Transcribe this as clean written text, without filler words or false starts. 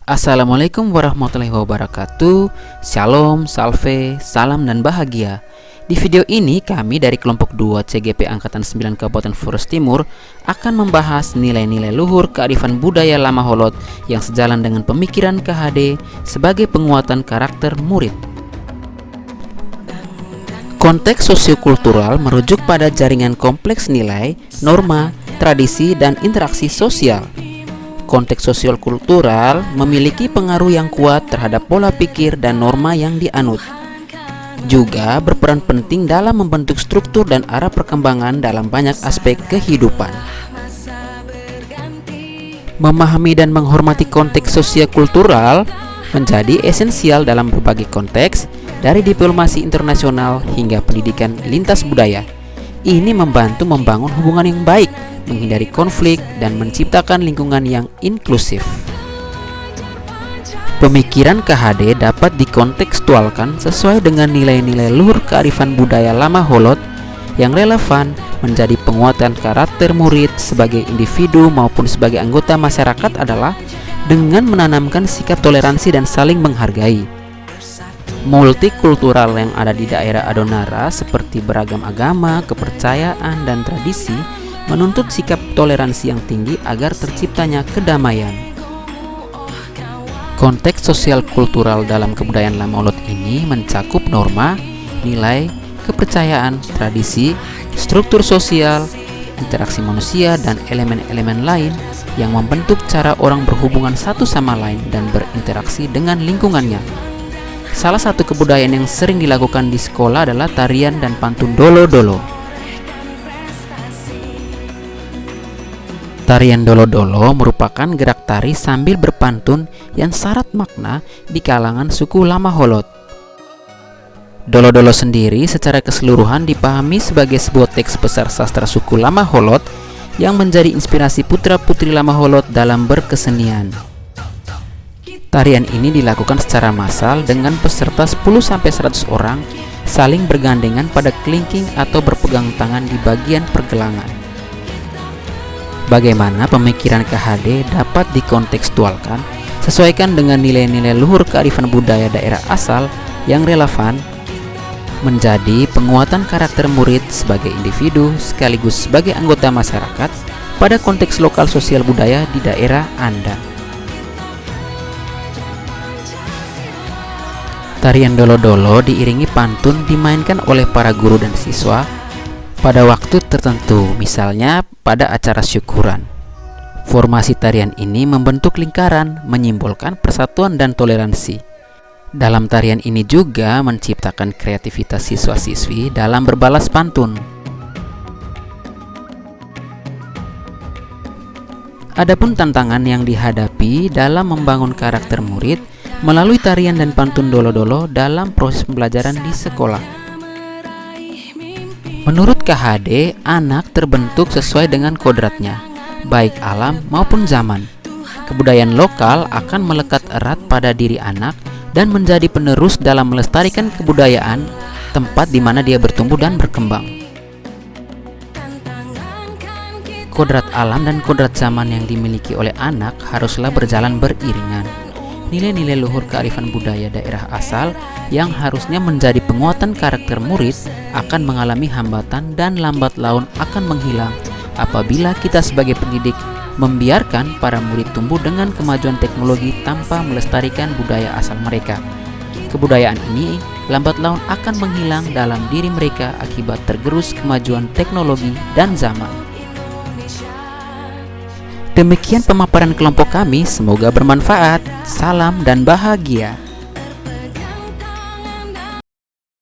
Assalamualaikum warahmatullahi wabarakatuh. Shalom, salve, salam dan bahagia. Di video ini kami dari kelompok 2 CGP Angkatan 9 Kabupaten Flores Timur akan membahas nilai-nilai luhur kearifan budaya Lama Holot yang sejalan dengan pemikiran KHD sebagai penguatan karakter murid. Konteks sosiokultural merujuk pada jaringan kompleks nilai, norma, tradisi, dan interaksi sosial. Konteks sosial kultural memiliki pengaruh yang kuat terhadap pola pikir dan norma yang dianut. Juga berperan penting dalam membentuk struktur dan arah perkembangan dalam banyak aspek kehidupan. Memahami dan menghormati konteks sosial kultural menjadi esensial dalam berbagai konteks, dari diplomasi internasional hingga pendidikan lintas budaya. Ini membantu membangun hubungan yang baik, menghindari konflik, dan menciptakan lingkungan yang inklusif. Pemikiran KHD dapat dikontekstualkan sesuai dengan nilai-nilai luhur kearifan budaya Lama Holot yang relevan menjadi penguatan karakter murid sebagai individu maupun sebagai anggota masyarakat adalah dengan menanamkan sikap toleransi dan saling menghargai. Multikultural yang ada di daerah Adonara seperti beragam agama, kepercayaan, dan tradisi menuntut sikap toleransi yang tinggi agar terciptanya kedamaian. Konteks sosial kultural dalam kebudayaan Lama Holot ini mencakup norma, nilai, kepercayaan, tradisi, struktur sosial, interaksi manusia, dan elemen-elemen lain yang membentuk cara orang berhubungan satu sama lain dan berinteraksi dengan lingkungannya. Salah satu kebudayaan yang sering dilakukan di sekolah adalah tarian dan pantun dolo-dolo. Tarian dolo-dolo merupakan gerak tari sambil berpantun yang syarat makna di kalangan suku Lama Holot. Dolo-dolo sendiri secara keseluruhan dipahami sebagai sebuah teks besar sastra suku Lama Holot yang menjadi inspirasi putra-putri Lama Holot dalam berkesenian. Tarian ini dilakukan secara massal dengan peserta 10-100 orang saling bergandengan pada kelingking atau berpegang tangan di bagian pergelangan. Bagaimana pemikiran KHD dapat dikontekstualkan sesuaikan dengan nilai-nilai luhur kearifan budaya daerah asal yang relevan menjadi penguatan karakter murid sebagai individu sekaligus sebagai anggota masyarakat pada konteks lokal sosial budaya di daerah Anda. Tarian dolo-dolo diiringi pantun dimainkan oleh para guru dan siswa pada waktu tertentu, misalnya pada acara syukuran. Formasi tarian ini membentuk lingkaran, menyimbolkan persatuan dan toleransi. Dalam tarian ini juga menciptakan kreativitas siswa-siswi dalam berbalas pantun. Adapun tantangan yang dihadapi dalam membangun karakter murid melalui tarian dan pantun dolo-dolo dalam proses pembelajaran di sekolah. Menurut KHD, anak terbentuk sesuai dengan kodratnya, baik alam maupun zaman. Kebudayaan lokal akan melekat erat pada diri anak dan menjadi penerus dalam melestarikan kebudayaan tempat di mana dia bertumbuh dan berkembang. Kodrat alam dan kodrat zaman yang dimiliki oleh anak haruslah berjalan beriringan. Nilai-nilai luhur kearifan budaya daerah asal yang harusnya menjadi penguatan karakter murid akan mengalami hambatan dan lambat laun akan menghilang apabila kita sebagai pendidik membiarkan para murid tumbuh dengan kemajuan teknologi tanpa melestarikan budaya asal mereka. Kebudayaan ini lambat laun akan menghilang dalam diri mereka akibat tergerus kemajuan teknologi dan zaman. Demikian pemaparan kelompok kami, semoga bermanfaat. Salam dan bahagia.